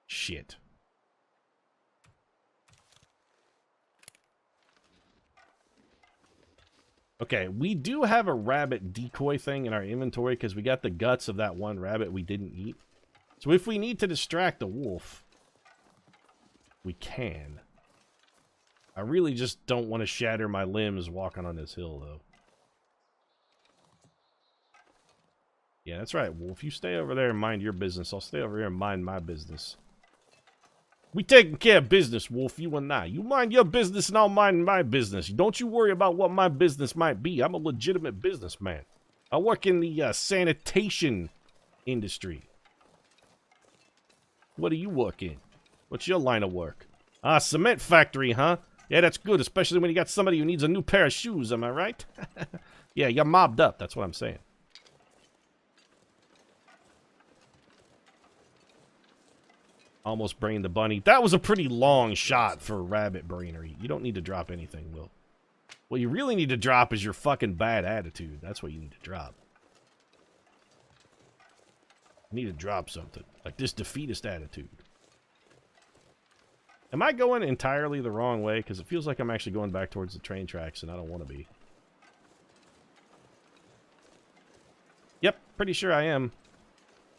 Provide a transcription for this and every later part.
Shit. Okay, we do have a rabbit decoy thing in our inventory because we got the guts of that one rabbit we didn't eat. So if we need to distract the wolf, we can. I really just don't want to shatter my limbs walking on this hill, though. Yeah, that's right, wolf. You stay over there and mind your business. I'll stay over here and mind my business. We taking care of business, wolf, you and I. You mind your business and I'll mind my business. Don't you worry about what my business might be. I'm a legitimate businessman. I work in the sanitation industry. What do you work in? What's your line of work? Ah, cement factory, huh? Yeah, that's good, especially when you got somebody who needs a new pair of shoes, am I right? Yeah, you're mobbed up, that's what I'm saying. Almost brained the bunny. That was a pretty long shot for rabbit brainery. You don't need to drop anything, Will. What you really need to drop is your fucking bad attitude. That's what you need to drop. You need to drop something. Like this defeatist attitude. Am I going entirely the wrong way? Because it feels like I'm actually going back towards the train tracks and I don't want to be. Yep, pretty sure I am.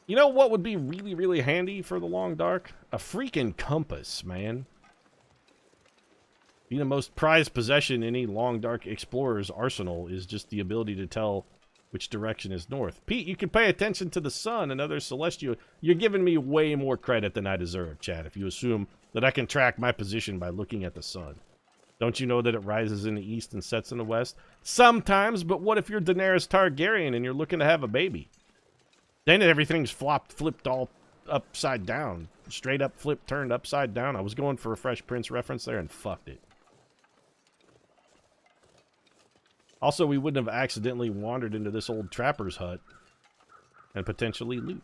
You know what would be really, really handy for the long dark? A freaking compass, man. Being the most prized possession in any long dark explorer's arsenal is just the ability to tell which direction is north. Pete, you can pay attention to the sun and other celestial... You're giving me way more credit than I deserve, Chad, if you assume that I can track my position by looking at the sun. Don't you know that it rises in the east and sets in the west? Sometimes, but what if you're Daenerys Targaryen and you're looking to have a baby? Then everything's flipped all upside down. Straight up flipped, turned upside down. I was going for a Fresh Prince reference there and fucked it. Also, we wouldn't have accidentally wandered into this old trapper's hut and potentially loot.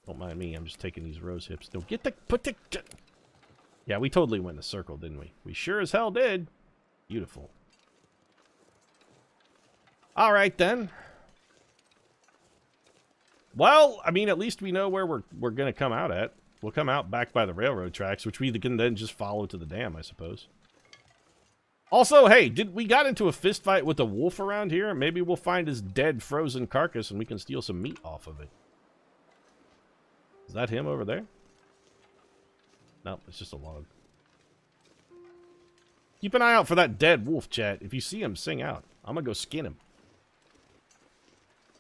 Don't mind me, I'm just taking these rose hips. Don't get the... Yeah, we totally went in a circle, didn't we? We sure as hell did. Beautiful. Alright, then. Well, I mean, at least we know where we're going to come out at. We'll come out back by the railroad tracks, which we can then just follow to the dam, I suppose. Also, hey, we got into a fist fight with a wolf around here? Maybe we'll find his dead, frozen carcass and we can steal some meat off of it. Is that him over there? No, it's just a log. Keep an eye out for that dead wolf, chat. If you see him, sing out. I'm gonna go skin him.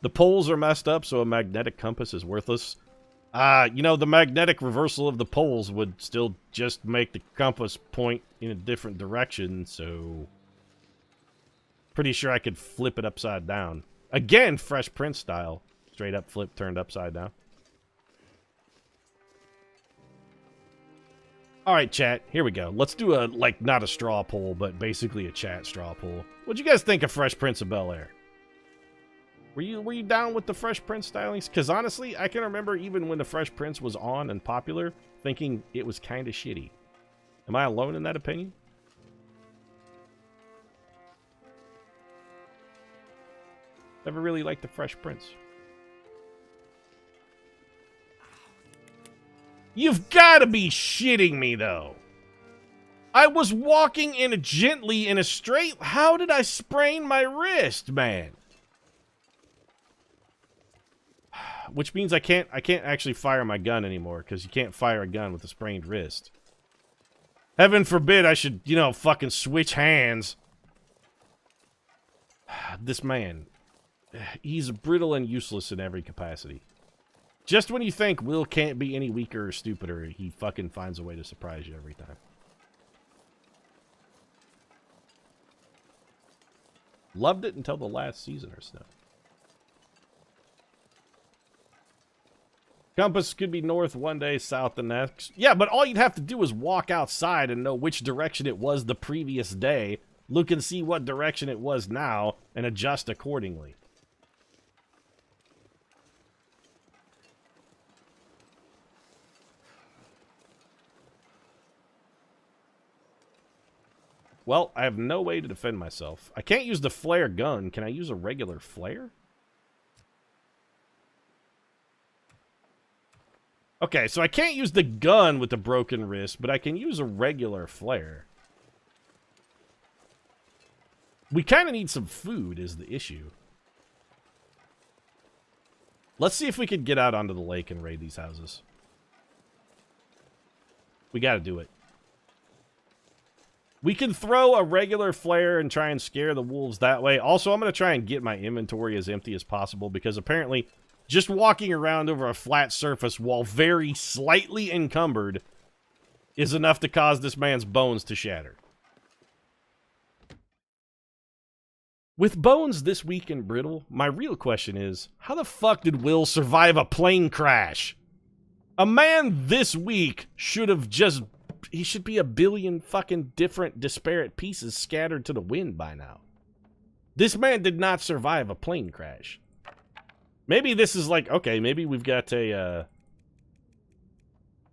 The poles are messed up, so a magnetic compass is worthless. You know, the magnetic reversal of the poles would still just make the compass point in a different direction, so... Pretty sure I could flip it upside down. Again, Fresh Prince style. Straight up flip, turned upside down. Alright, chat, here we go. Let's do a, like, not a straw poll, but basically a chat straw poll. What'd you guys think of Fresh Prince of Bel-Air? Were you down with the Fresh Prince stylings? Because honestly, I can remember even when the Fresh Prince was on and popular, thinking it was kind of shitty. Am I alone in that opinion? Never really liked the Fresh Prince. You've got to be shitting me, though. I was walking gently in a straight... How did I sprain my wrist, man? Which means I can't actually fire my gun anymore, because you can't fire a gun with a sprained wrist. Heaven forbid I should, you know, fucking switch hands. This man. He's brittle and useless in every capacity. Just when you think Will can't be any weaker or stupider, he fucking finds a way to surprise you every time. Loved it until the last season or so. Compass could be north one day, south the next. Yeah, but all you'd have to do is walk outside and know which direction it was the previous day, look and see what direction it was now, and adjust accordingly. Well, I have no way to defend myself. I can't use the flare gun. Can I use a regular flare? Okay, so I can't use the gun with the broken wrist, but I can use a regular flare. We kind of need some food is the issue. Let's see if we could get out onto the lake and raid these houses. We got to do it. We can throw a regular flare and try and scare the wolves that way. Also, I'm going to try and get my inventory as empty as possible because apparently just walking around over a flat surface while very slightly encumbered is enough to cause this man's bones to shatter. With bones this weak and brittle, my real question is, how the fuck did Will survive a plane crash? A man this weak should have just... He should be a billion fucking different disparate pieces scattered to the wind by now. This man did not survive a plane crash. Maybe this is like, okay, maybe we've got a,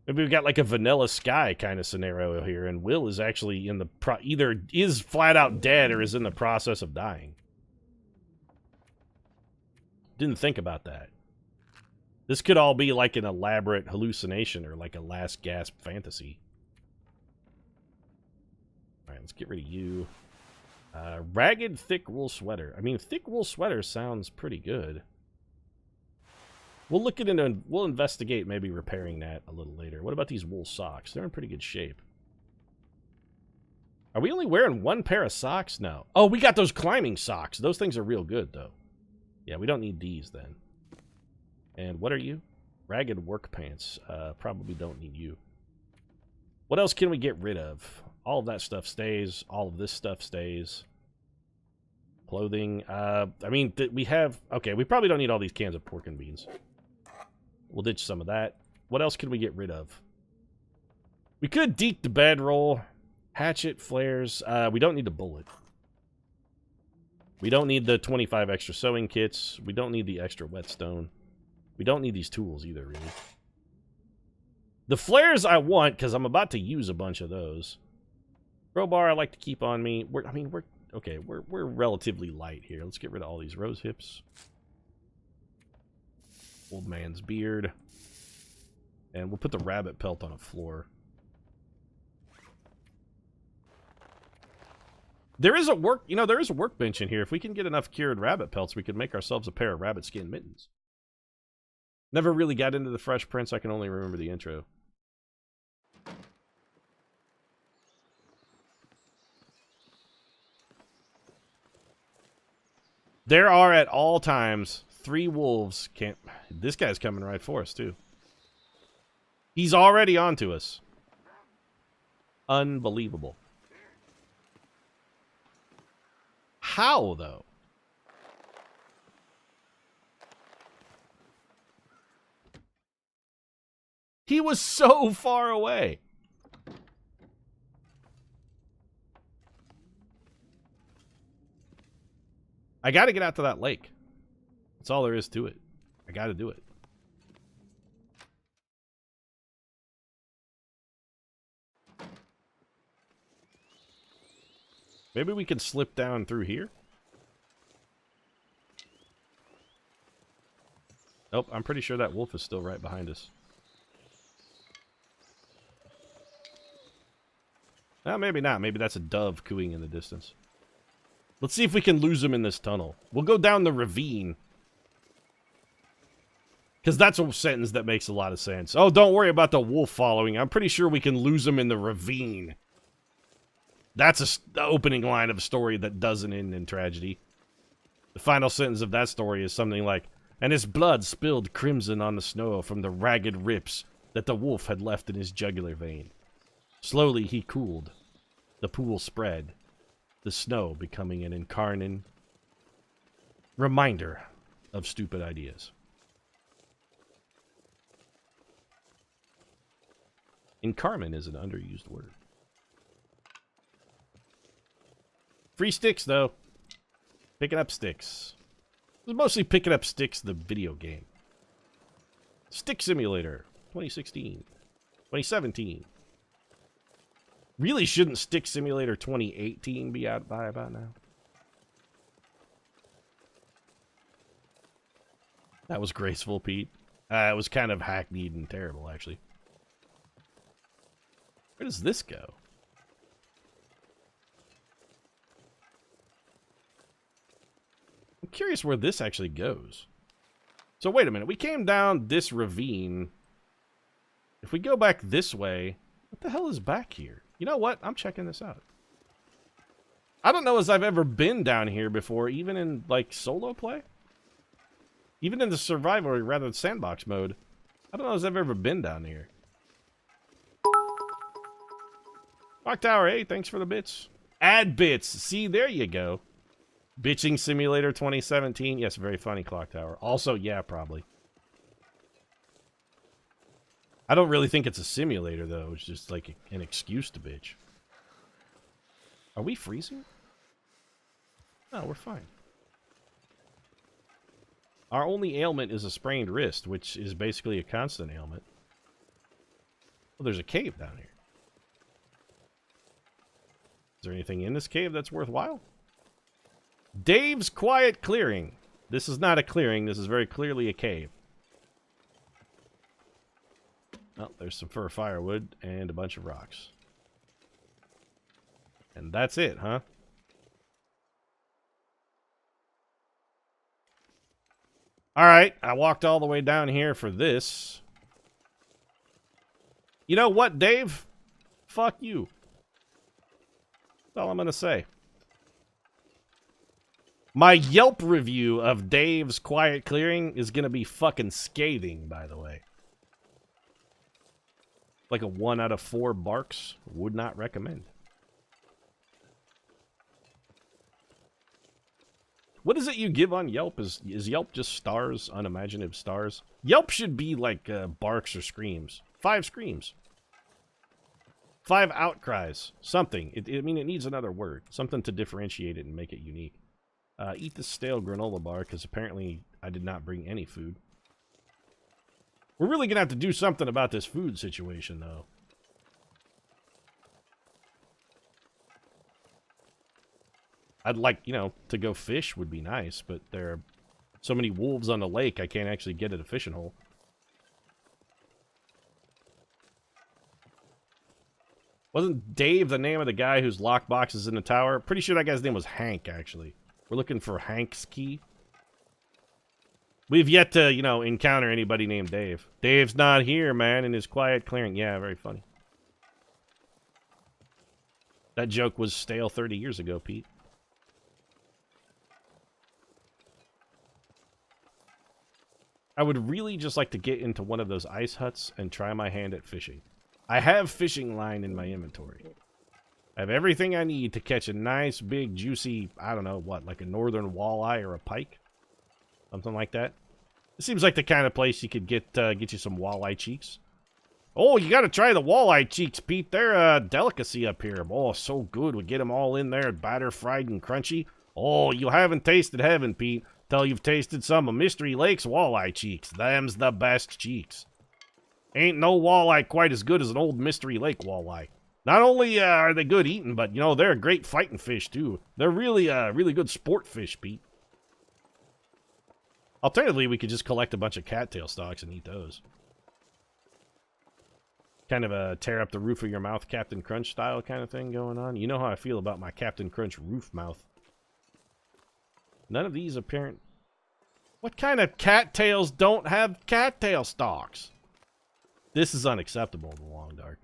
maybe we've got like a Vanilla Sky kind of scenario here, and Will is actually in the either is flat out dead or is in the process of dying. Didn't think about that. This could all be like an elaborate hallucination or like a last gasp fantasy. All right, let's get rid of you. Ragged thick wool sweater. I mean, thick wool sweater sounds pretty good. We'll look into, we'll investigate maybe repairing that a little later. What about these wool socks? They're in pretty good shape. Are we only wearing one pair of socks? No. Oh, we got those climbing socks. Those things are real good, though. Yeah, we don't need these, then. And what are you? Ragged work pants. Probably don't need you. What else can we get rid of? All of that stuff stays. All of this stuff stays. Clothing. I mean, we have... Okay, we probably don't need all these cans of pork and beans. We'll ditch some of that. What else can we get rid of? We could deke the bedroll. Hatchet, flares. We don't need the bullet. We don't need the 25 extra sewing kits. We don't need the extra whetstone. We don't need these tools either, really. The flares I want, because I'm about to use a bunch of those. Crowbar I like to keep on me. We're relatively light here. Let's get rid of all these rose hips. Old man's beard. And we'll put the rabbit pelt on a floor. There is a workbench in here. If we can get enough cured rabbit pelts, we could make ourselves a pair of rabbit skin mittens. Never really got into the Fresh Prince. I can only remember the intro. There are at all times 3 wolves. This guy's coming right for us, too. He's already on to us. Unbelievable. How, though? He was so far away. I got to get out to that lake. That's all there is to it. I got to do it. Maybe we can slip down through here? Nope, I'm pretty sure that wolf is still right behind us. Well, maybe not. Maybe that's a dove cooing in the distance. Let's see if we can lose him in this tunnel. We'll go down the ravine. Because that's a sentence that makes a lot of sense. Oh, don't worry about the wolf following. I'm pretty sure we can lose him in the ravine. That's the opening line of a story that doesn't end in tragedy. The final sentence of that story is something like, and his blood spilled crimson on the snow from the ragged rips that the wolf had left in his jugular vein. Slowly he cooled. The pool spread. The snow becoming an incarnate reminder of stupid ideas. Incarnate is an underused word. Free sticks, though. Picking up sticks. It was mostly picking up sticks, the video game. Stick Simulator, 2016. 2017. Really shouldn't Stick Simulator 2018 be out by about now? That was graceful, Pete. It was kind of hackneyed and terrible, actually. Where does this go? I'm curious where this actually goes. So wait a minute. We came down this ravine. If we go back this way, what the hell is back here? You know what? I'm checking this out. I don't know as I've ever been down here before, even in, like, solo play. Even in the survival, or rather sandbox mode. I don't know as I've ever been down here. Clock Tower, hey, thanks for the bits. Add bits. See, there you go. Bitching Simulator 2017. Yes, very funny, Clock Tower. Also, yeah, probably. I don't really think it's a simulator, though. It's just like an excuse to bitch. Are we freezing? No, we're fine. Our only ailment is a sprained wrist, which is basically a constant ailment. Well, there's a cave down here. Is there anything in this cave that's worthwhile? Dave's Quiet Clearing. This is not a clearing. This is very clearly a cave. Oh, there's some fir firewood and a bunch of rocks. And that's it, huh? Alright, I walked all the way down here for this. You know what, Dave? Fuck you. That's all I'm gonna say. My Yelp review of Dave's Quiet Clearing is gonna be fucking scathing, by the way. Like a 1 out of 4 barks. Would not recommend. What is it you give on Yelp? Is Yelp just stars, unimaginative stars? Yelp should be like barks or screams. 5 screams. 5 outcries. Something. I mean, it needs another word. Something to differentiate it and make it unique. Eat the stale granola bar, because apparently I did not bring any food. We're really going to have to do something about this food situation, though. I'd like, you know, to go fish would be nice, but there are so many wolves on the lake, I can't actually get at a fishing hole. Wasn't Dave the name of the guy whose lockbox is in the tower? Pretty sure that guy's name was Hank, actually. We're looking for Hank's key. We've yet to, you know, encounter anybody named Dave. Dave's not here, man, in his quiet clearing. Yeah, very funny. That joke was stale 30 years ago, Pete. I would really just like to get into one of those ice huts and try my hand at fishing. I have fishing line in my inventory. I have everything I need to catch a nice, big, juicy, I don't know, what, like a northern walleye or a pike? Something like that. It seems like the kind of place you could get you some walleye cheeks. Oh, you gotta try the walleye cheeks, Pete. They're a delicacy up here. Oh, so good. We get them all in there, batter, fried, and crunchy. Oh, you haven't tasted heaven, Pete, till you've tasted some of Mystery Lake's walleye cheeks. Them's the best cheeks. Ain't no walleye quite as good as an old Mystery Lake walleye. Not only are they good eating, but, you know, they're a great fighting fish, too. They're really, really good sport fish, Pete. Alternatively, we could just collect a bunch of cattail stalks and eat those. Kind of a tear up the roof of your mouth Captain Crunch style kind of thing going on. You know how I feel about my Captain Crunch roof mouth. None of these apparent... What kind of cattails don't have cattail stalks? This is unacceptable in the long dark.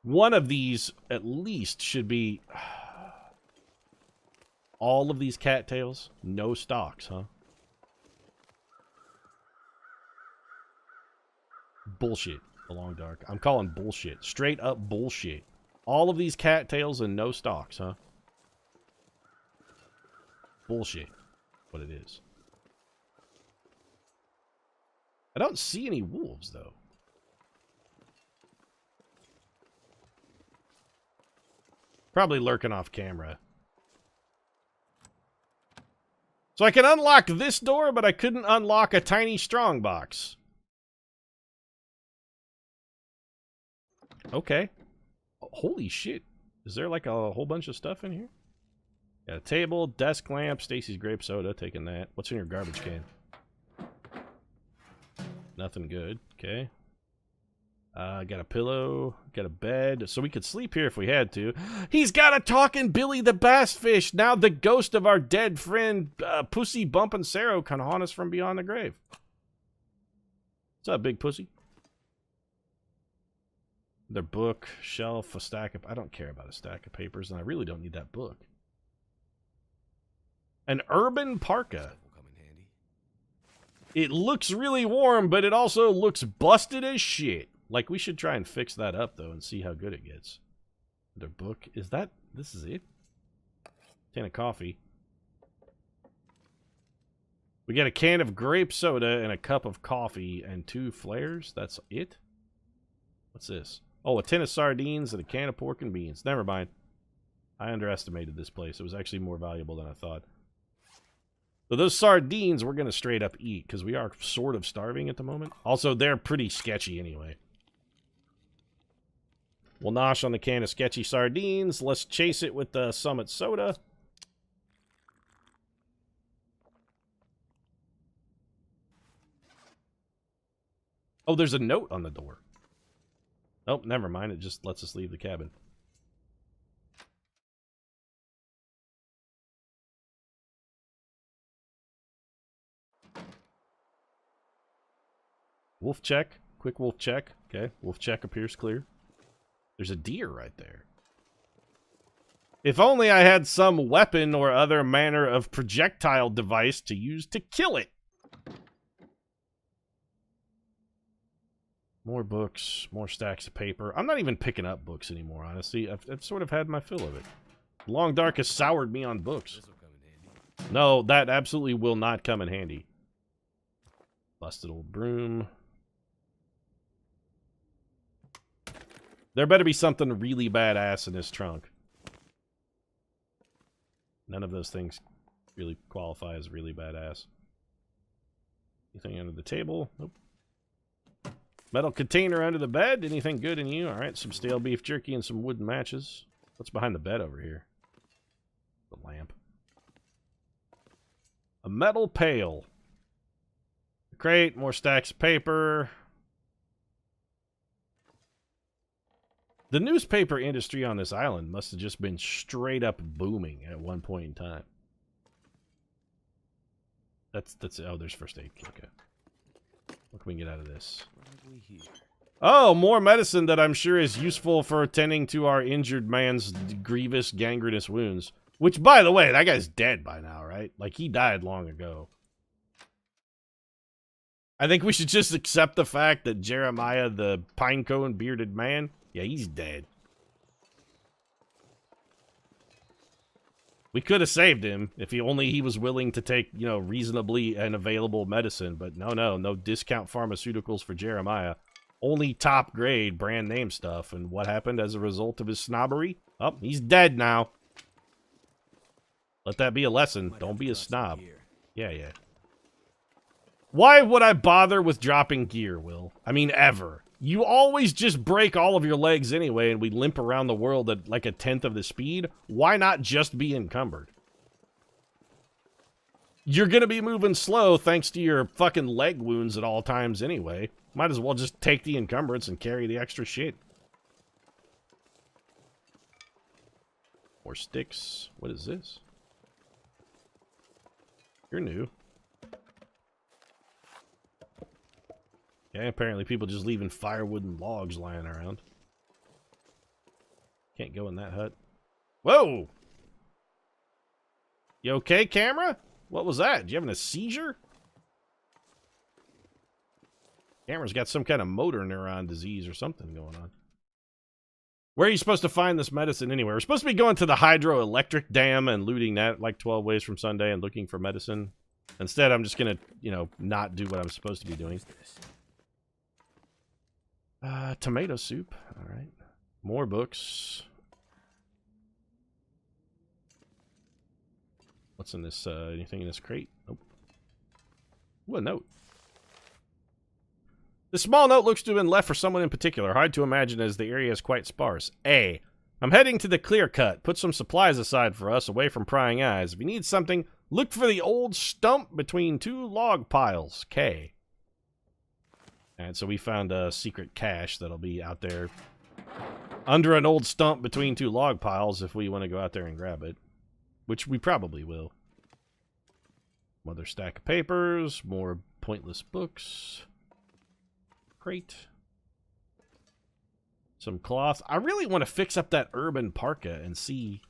One of these, at least, should be... All of these cattails, no stalks, huh? Bullshit, the long dark. I'm calling bullshit. Straight up bullshit. All of these cattails and no stalks, huh? Bullshit. What it is. I don't see any wolves, though. Probably lurking off camera. So I can unlock this door, but I couldn't unlock a tiny strongbox. Okay. Holy shit. Is there like a whole bunch of stuff in here? Got a table, desk lamp, Stacy's grape soda, taking that. What's in your garbage can? Nothing good. Okay. Got a pillow. Got a bed. So we could sleep here if we had to. He's got a talking Billy the Bass Fish. Now the ghost of our dead friend, Pussy Bumpin' Sarah, can haunt us from beyond the grave. What's up, big pussy? Their book, shelf, a stack of... I don't care about a stack of papers, and I really don't need that book. An urban parka. It looks really warm, but it also looks busted as shit. Like, we should try and fix that up, though, and see how good it gets. Their book, is that... This is it? Can of coffee. We got a can of grape soda and a cup of coffee and 2 flares. That's it? What's this? Oh, a tin of sardines and a can of pork and beans. Never mind. I underestimated this place. It was actually more valuable than I thought. So those sardines we're going to straight up eat, because we are sort of starving at the moment. Also, they're pretty sketchy anyway. We'll nosh on the can of sketchy sardines. Let's chase it with the Summit soda. Oh, there's a note on the door. Oh, never mind. It just lets us leave the cabin. Wolf check. Quick wolf check. Okay, wolf check appears clear. There's a deer right there. If only I had some weapon or other manner of projectile device to use to kill it. More books, more stacks of paper. I'm not even picking up books anymore, honestly. I've sort of had my fill of it. Long Dark has soured me on books. No, that absolutely will not come in handy. Busted old broom. There better be something really badass in this trunk. None of those things really qualify as really badass. Anything under the table? Nope. Metal container under the bed. Anything good in you? Alright, some stale beef jerky and some wooden matches. What's behind the bed over here? The lamp. A metal pail. A crate, more stacks of paper. The newspaper industry on this island must have just been straight up booming at one point in time. That's oh, there's first aid. Okay. What can we get out of this? Oh, more medicine that I'm sure is useful for attending to our injured man's grievous gangrenous wounds. Which, by the way, that guy's dead by now, right? Like, he died long ago. I think we should just accept the fact that Jeremiah, the pinecone bearded man, yeah, he's dead. We could have saved him if he was willing to take, you know, reasonably and available medicine. But no discount pharmaceuticals for Jeremiah. Only top grade brand name stuff. And what happened as a result of his snobbery? Oh, he's dead now. Let that be a lesson. Don't be a snob. Yeah. Why would I bother with dropping gear, Will? I mean, ever. You always just break all of your legs anyway, and we limp around the world at like 1/10 of the speed. Why not just be encumbered? You're gonna be moving slow thanks to your fucking leg wounds at all times anyway. Might as well just take the encumbrance and carry the extra shit. More sticks. What is this? You're new. Yeah, apparently people just leaving firewood and logs lying around. Can't go in that hut. Whoa! You okay, camera? What was that? You having a seizure? Camera's got some kind of motor neuron disease or something going on. Where are you supposed to find this medicine anyway? We're supposed to be going to the hydroelectric dam and looting that like 12 ways from Sunday and looking for medicine. Instead, I'm just gonna, you know, not do what I'm supposed to be doing. Tomato soup. Alright. More books. What's in this, anything in this crate? Nope. Ooh, a note. This small note looks to have been left for someone in particular. Hard to imagine as the area is quite sparse. A. I'm heading to the clear cut. Put some supplies aside for us, away from prying eyes. If you need something, look for the old stump between 2 log piles. K. And so we found a secret cache that'll be out there under an old stump between two log piles if we want to go out there and grab it. Which we probably will. Another stack of papers, more pointless books. Crate. Some cloth. I really want to fix up that urban parka and see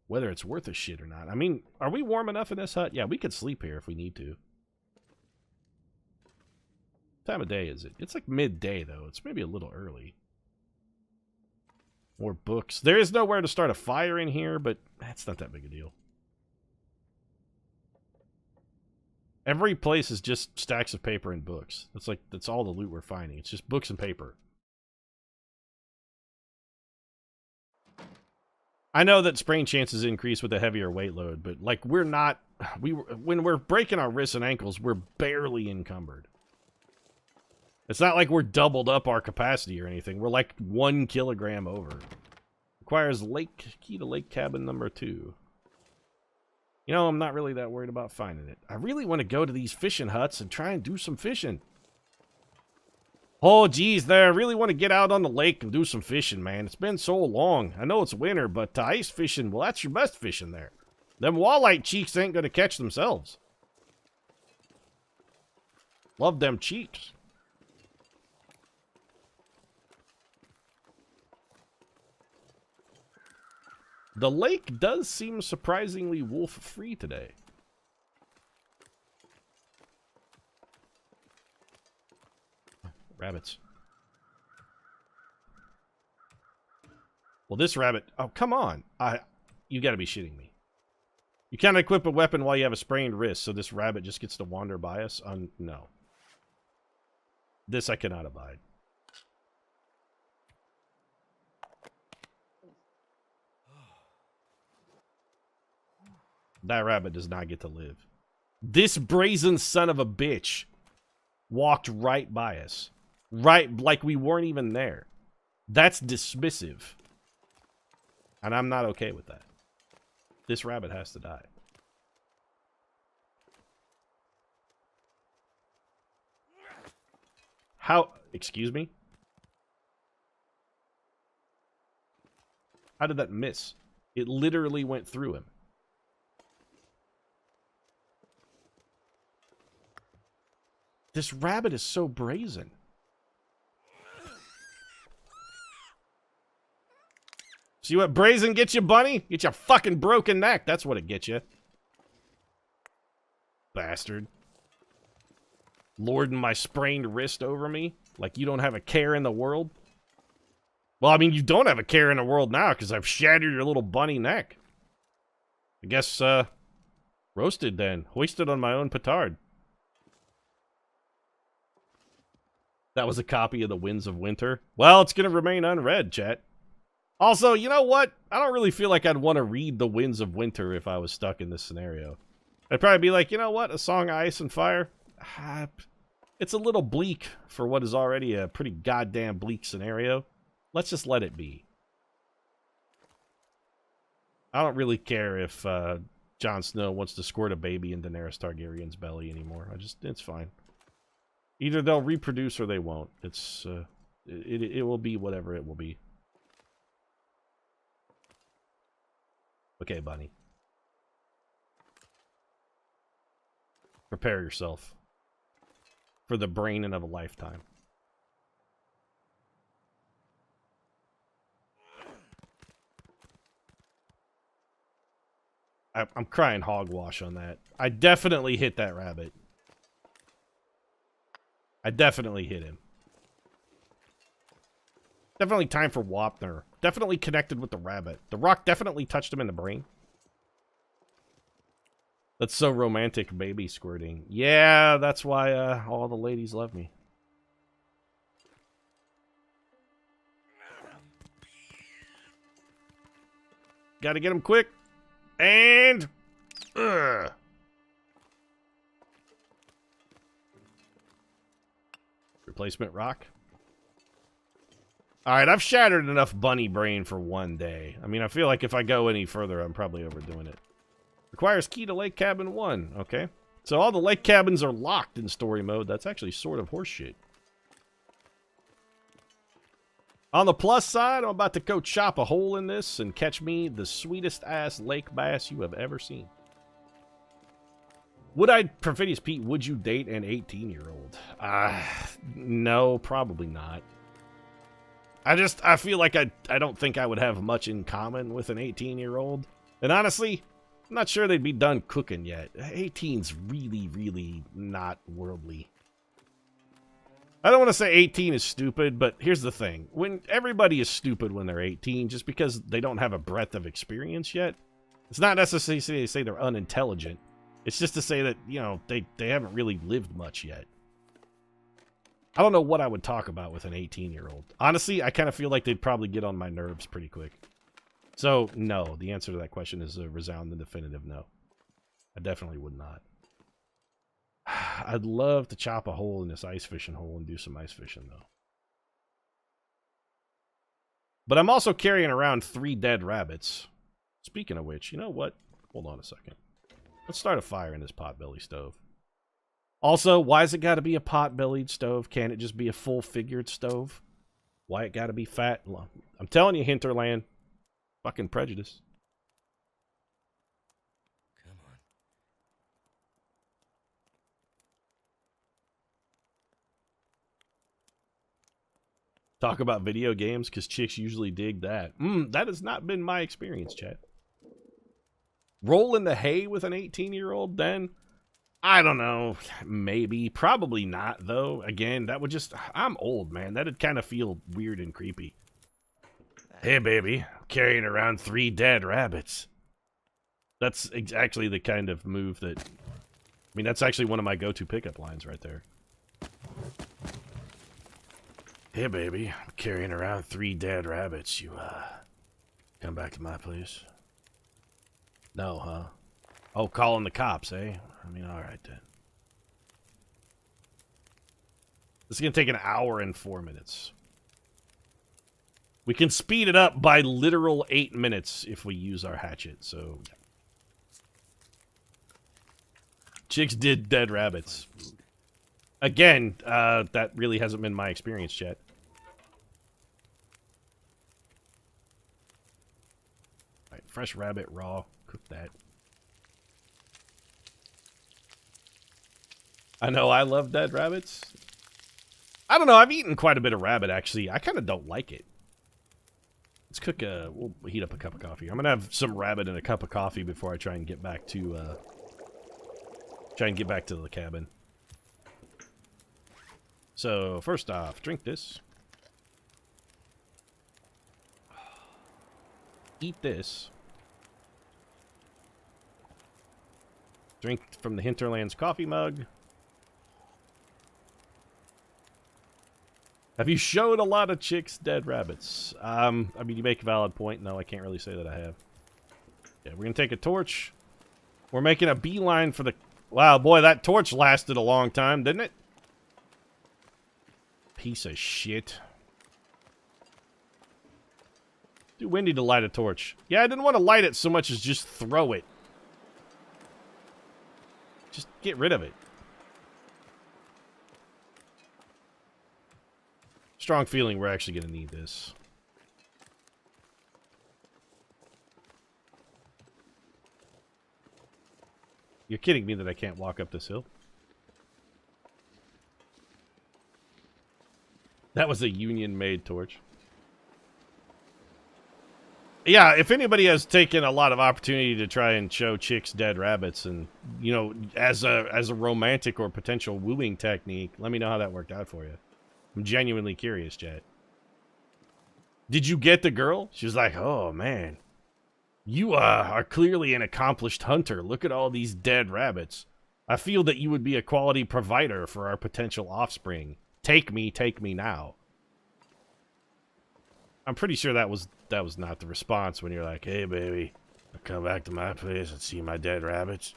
whether it's worth a shit or not. I mean, are we warm enough in this hut? Yeah, we could sleep here if we need to. What time of day is it? It's like midday, though. It's maybe a little early. More books. There is nowhere to start a fire in here, but that's not that big a deal. Every place is just stacks of paper and books. That's all the loot we're finding. It's just books and paper. I know that sprain chances increase with a heavier weight load, but like when we're breaking our wrists and ankles, we're barely encumbered. It's not like we're doubled up our capacity or anything. We're like 1 kilogram over. Requires key to lake cabin number 2. You know, I'm not really that worried about finding it. I really want to go to these fishing huts and try and do some fishing. Oh, geez, I really want to get out on the lake and do some fishing, man. It's been so long. I know it's winter, but ice fishing, well, that's your best fishing there. Them walleye cheeks ain't going to catch themselves. Love them cheeks. The lake does seem surprisingly wolf-free today. Rabbits. Well, this rabbit... Oh, come on. You gotta be shitting me. You can't equip a weapon while you have a sprained wrist, so this rabbit just gets to wander by us? No. This I cannot abide. That rabbit does not get to live. This brazen son of a bitch walked right by us. Right, like we weren't even there. That's dismissive. And I'm not okay with that. This rabbit has to die. How? Excuse me? How did that miss? It literally went through him. This rabbit is so brazen. See what brazen gets you, bunny? Get your fucking broken neck. That's what it gets you. Bastard. Lording my sprained wrist over me like you don't have a care in the world. Well, I mean, you don't have a care in the world now because I've shattered your little bunny neck. I guess, roasted then. Hoisted on my own petard. That was a copy of The Winds of Winter. Well, it's going to remain unread, chat. Also, you know what? I don't really feel like I'd want to read The Winds of Winter if I was stuck in this scenario. I'd probably be like, you know what? A Song of Ice and Fire? It's a little bleak for what is already a pretty goddamn bleak scenario. Let's just let it be. I don't really care if Jon Snow wants to squirt a baby in Daenerys Targaryen's belly anymore. It's fine. Either they'll reproduce or they won't. It will be whatever it will be. Okay, bunny. Prepare yourself for the braining of a lifetime. I'm crying hogwash on that. I definitely hit that rabbit. I definitely hit him. Definitely time for Wapner. Definitely connected with the rabbit. The rock definitely touched him in the brain. That's so romantic, baby squirting. Yeah, that's why all the ladies love me. Gotta get him quick. And... Ugh. Replacement rock. Alright, I've shattered enough bunny brain for one day. I mean, I feel like if I go any further, I'm probably overdoing it. Requires key to Lake Cabin 1. Okay. So all the lake cabins are locked in story mode. That's actually sort of horseshit. On the plus side, I'm about to go chop a hole in this and catch me the sweetest ass lake bass you have ever seen. Perfidious Pete, would you date an 18-year-old? No, probably not. I feel like I don't think I would have much in common with an 18-year-old. And honestly, I'm not sure they'd be done cooking yet. 18's really, really not worldly. I don't want to say 18 is stupid, but here's the thing. When everybody is stupid when they're 18, just because they don't have a breadth of experience yet, it's not necessarily to say they're unintelligent. It's just to say that, you know, they haven't really lived much yet. I don't know what I would talk about with an 18-year-old. Honestly, I kind of feel like they'd probably get on my nerves pretty quick. So, no. The answer to that question is a resounding definitive no. I definitely would not. I'd love to chop a hole in this ice fishing hole and do some ice fishing, though. But I'm also carrying around 3 dead rabbits. Speaking of which, you know what? Hold on a second. Let's start a fire in this pot-belly stove. Also, why's it got to be a pot-bellied stove? Can't it just be a full-figured stove? Why it got to be fat? I'm telling you, Hinterland. Fucking prejudice. Come on. Talk about video games, because chicks usually dig that. That has not been my experience, chat. Roll in the hay with an 18-year-old, then? I don't know. Maybe. Probably not, though. Again, that would just... I'm old, man. That'd kind of feel weird and creepy. Hey, baby. I'm carrying around 3 dead rabbits. That's actually the kind of move that... I mean, that's actually one of my go-to pickup lines right there. Hey, baby. I'm carrying around 3 dead rabbits. You, come back to my place? No, huh? Oh, calling the cops, eh? I mean, alright then. This is going to take an hour and 4 minutes. We can speed it up by literal 8 minutes if we use our hatchet, so... Chicks did dead rabbits. Again, that really hasn't been my experience yet. Alright, fresh rabbit, raw. Cook that. I know I love dead rabbits. I don't know, I've eaten quite a bit of rabbit, actually. I kind of don't like it. Let's cook a... We'll heat up a cup of coffee. I'm gonna have some rabbit and a cup of coffee before I try and get back to, the cabin. So, first off, drink this. Eat this. Drink from the Hinterland's coffee mug. Have you showed a lot of chicks dead rabbits? I mean, you make a valid point. No, I can't really say that I have. Yeah, we're gonna take a torch. We're making a beeline for the... Wow, boy, that torch lasted a long time, didn't it? Piece of shit. Too windy to light a torch. Yeah, I didn't want to light it so much as just throw it. Just get rid of it. Strong feeling we're actually going to need this. You're kidding me that I can't walk up this hill? That was a union-made torch. Yeah, if anybody has taken a lot of opportunity to try and show chicks dead rabbits and, you know, as a romantic or potential wooing technique, let me know how that worked out for you. I'm genuinely curious, Chad. Did you get the girl? She was like, oh, man. You are clearly an accomplished hunter. Look at all these dead rabbits. I feel that you would be a quality provider for our potential offspring. Take me now. I'm pretty sure that was not the response when you're like, hey, baby, I'll come back to my place and see my dead rabbits.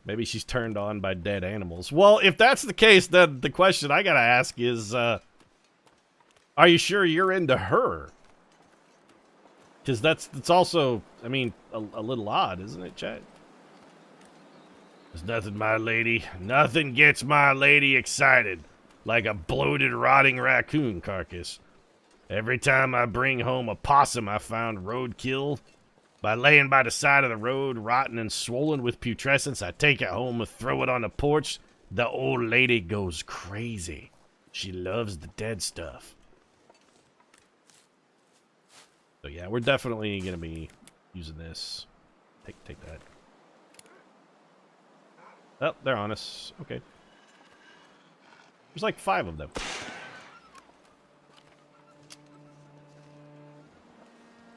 Maybe she's turned on by dead animals. Well, if that's the case, then the question I gotta ask is, are you sure you're into her? Because that's also, I mean, a little odd, isn't it, Chad? There's nothing, my lady. Nothing gets my lady excited like a bloated, rotting raccoon carcass. Every time I bring home a possum I found roadkill, by laying by the side of the road, rotten and swollen with putrescence, I take it home and throw it on the porch. The old lady goes crazy. She loves the dead stuff. So yeah, we're definitely going to be using this. Take that. Oh, they're on us. Okay. There's like 5 of them.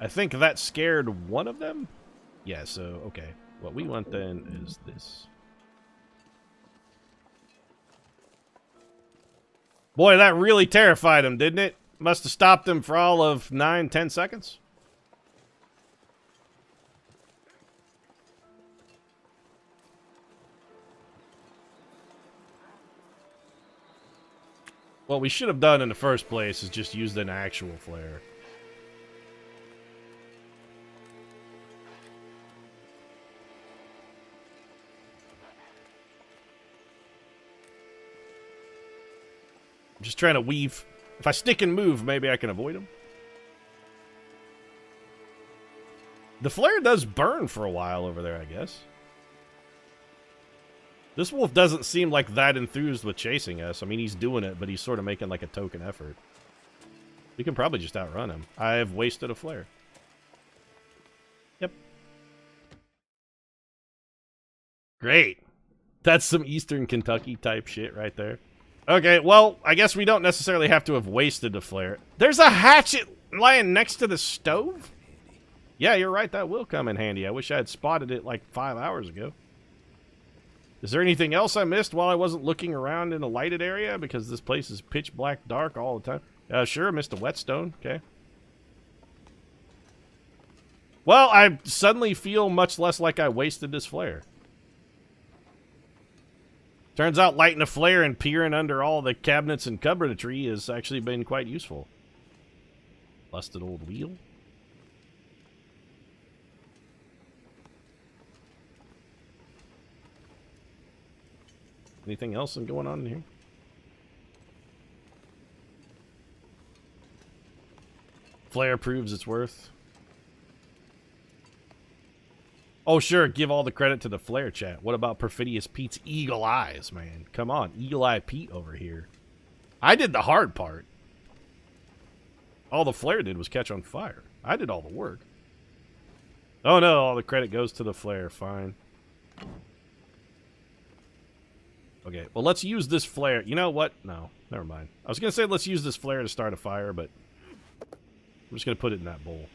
I think that scared one of them? Yeah, so, okay. What we want then is this. Boy, that really terrified him, didn't it? Must have stopped him for all of 9-10 seconds. What we should have done in the first place is just used an actual flare. I'm just trying to weave. If I stick and move, maybe I can avoid them. The flare does burn for a while over there, I guess. This wolf doesn't seem like that enthused with chasing us. I mean, he's doing it, but he's sort of making like a token effort. We can probably just outrun him. I have wasted a flare. Yep. Great. That's some Eastern Kentucky type shit right there. Okay, well, I guess we don't necessarily have to have wasted a flare. There's a hatchet lying next to the stove? Yeah, you're right. That will come in handy. I wish I had spotted it like 5 hours ago. Is there anything else I missed while I wasn't looking around in a lighted area? Because this place is pitch black dark all the time. Sure, I missed a whetstone. Okay. Well, I suddenly feel much less like I wasted this flare. Turns out lighting a flare and peering under all the cabinets and cupboardry has actually been quite useful. Busted old wheel. Anything else going on in here? Flare proves its worth. Oh, sure. Give all the credit to the flare chat. What about Perfidious Pete's eagle eyes, man? Come on. Eagle Eye Pete over here. I did the hard part. All the flare did was catch on fire. I did all the work. Oh, no. All the credit goes to the flare. Fine. Okay, well, let's use this flare. You know what? No, never mind. I was going to say let's use this flare to start a fire, but I'm just going to put it in that bowl.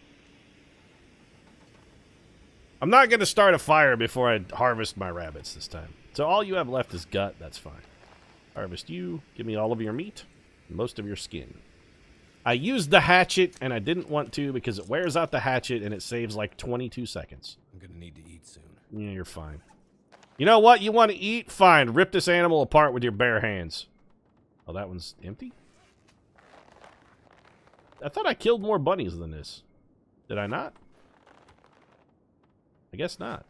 I'm not going to start a fire before I harvest my rabbits this time. So all you have left is gut. That's fine. Harvest you. Give me all of your meat. Most of your skin. I used the hatchet, and I didn't want to because it wears out the hatchet, and it saves like 22 seconds. I'm going to need to eat soon. Yeah, you're fine. You know what? You want to eat? Fine. Rip this animal apart with your bare hands. Oh, that one's empty? I thought I killed more bunnies than this. Did I not? I guess not.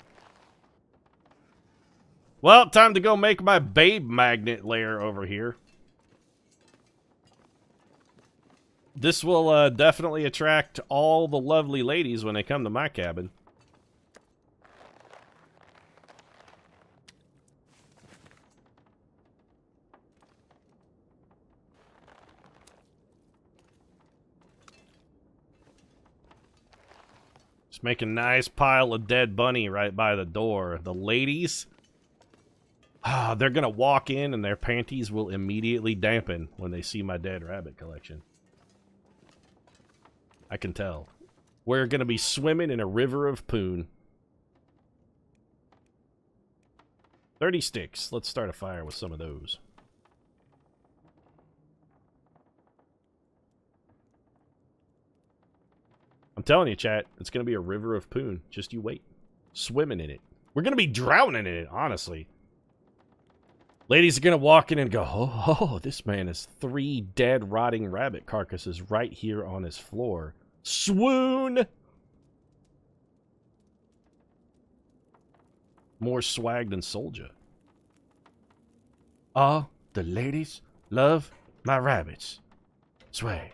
Well, time to go make my babe magnet lair over here. This will definitely attract all the lovely ladies when they come to my cabin. Just make a nice pile of dead bunny right by the door. The ladies, they're going to walk in and their panties will immediately dampen when they see my dead rabbit collection. I can tell. We're going to be swimming in a river of poon. 30 sticks. Let's start a fire with some of those. I'm telling you, chat, it's going to be a river of poon. Just you wait. Swimming in it. We're going to be drowning in it, honestly. Ladies are going to walk in and go, oh, this man has 3 dead, rotting rabbit carcasses right here on his floor. Swoon! More swag than soldier. The ladies Love, my rabbits. Swag.